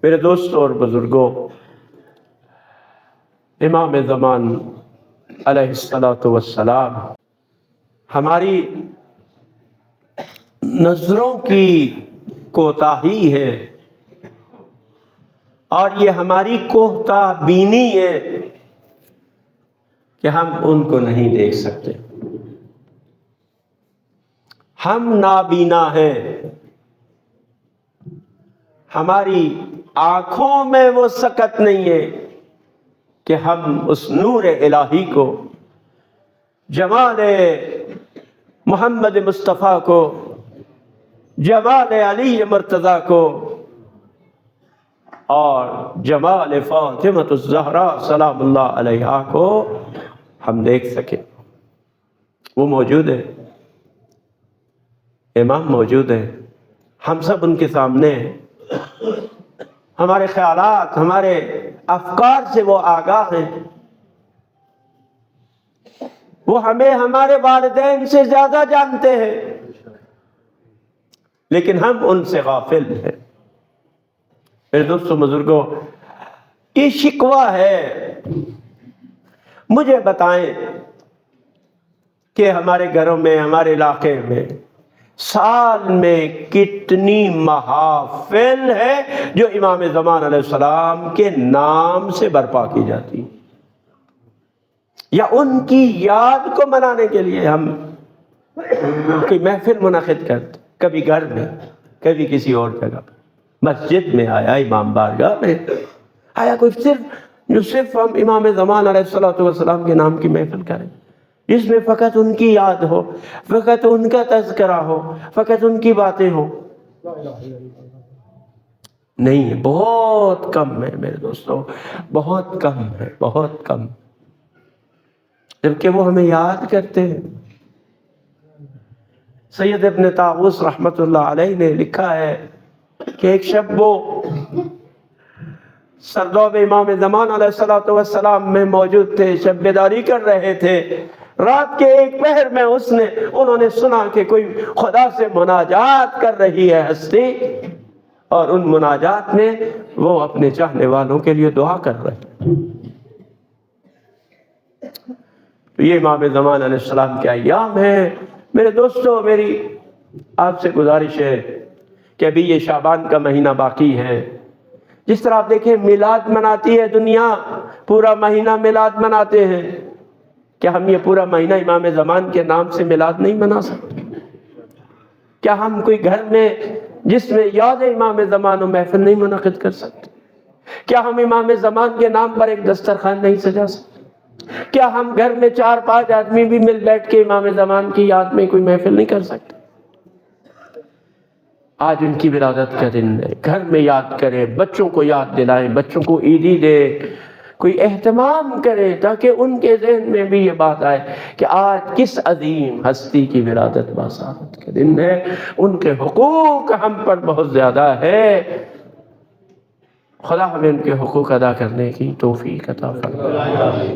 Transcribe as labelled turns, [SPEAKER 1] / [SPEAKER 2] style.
[SPEAKER 1] میرے دوستوں اور بزرگوں، امام زمان علیہ الصلاۃ والسلام ہماری نظروں کی کوتاہی ہے، اور یہ ہماری کوتاہ بینی ہے کہ ہم ان کو نہیں دیکھ سکتے۔ ہم نابینا ہیں، ہماری آنکھوں میں وہ سکت نہیں ہے کہ ہم اس نور الہی کو، جمال محمد مصطفیٰ کو، جمال علی مرتضیٰ کو، اور جمال فاطمہ الزہراء سلام اللہ علیہا کو ہم دیکھ سکیں۔ وہ موجود ہے، امام موجود ہے، ہم سب ان کے سامنے ہیں، ہمارے خیالات، ہمارے افکار سے وہ آگاہ ہیں، وہ ہمیں ہمارے والدین سے زیادہ جانتے ہیں، لیکن ہم ان سے غافل ہیں۔ میرے دوستوں بزرگوں، یہ شکوہ ہے، مجھے بتائیں کہ ہمارے گھروں میں، ہمارے علاقے میں سال میں کتنی محافل ہے جو امام زمان علیہ السلام کے نام سے برپا کی جاتی، یا ان کی یاد کو منانے کے لیے ہم کوئی محفل منعقد کرتے، کبھی گھر میں، کبھی کسی اور جگہ پہ، مسجد میں آیا، امام بارگاہ میں آیا، کوئی صرف ہم امام زمان علیہ السلام کے نام کی محفل کریں، جس میں فقط ان کی یاد ہو، فقط ان کا تذکرہ ہو، فقط ان کی باتیں ہوں۔ نہیں، بہت کم ہے میرے دوستوں، بہت کم ہے، بہت کم، جبکہ وہ ہمیں یاد کرتے ہیں۔ سید ابن طاووس رحمت اللہ علیہ نے لکھا ہے کہ ایک شب وہ سرداب امام زمان علیہ السلام میں موجود تھے، شب بیداری کر رہے تھے، رات کے ایک پہر میں انہوں نے سنا کہ کوئی خدا سے مناجات کر رہی ہے ہستی، اور ان مناجات میں وہ اپنے چاہنے والوں کے لیے دعا کر رہے ہیں۔ تو یہ امام زمان علیہ السلام کے ایام ہیں۔ میرے دوستو، میری آپ سے گزارش ہے کہ ابھی یہ شعبان کا مہینہ باقی ہے، جس طرح آپ دیکھیں میلاد مناتی ہے دنیا، پورا مہینہ میلاد مناتے ہیں، کیا ہم یہ پورا مہینہ امام زمان کے نام سے میلاد نہیں منا سکتے؟ کیا ہم کوئی گھر میں جس میں یاد امام زمان و محفل نہیں منعقد کر سکتے؟ کیا ہم امام زمان کے نام پر ایک دسترخوان نہیں سجا سکتے؟ کیا ہم گھر میں 4-5 آدمی بھی مل بیٹھ کے امام زمان کی یاد میں کوئی محفل نہیں کر سکتے؟ آج ان کی ولادت کا دن ہے، گھر میں یاد کریں، بچوں کو یاد دلائیں، بچوں کو عیدی دے، کوئی اہتمام کرے تاکہ ان کے ذہن میں بھی یہ بات آئے کہ آج کس عظیم ہستی کی ولادت باسعادت کا دن ہے، ان کے حقوق ہم پر بہت زیادہ ہے۔ خدا ہمیں ان کے حقوق ادا کرنے کی توفیق عطا فرمائے۔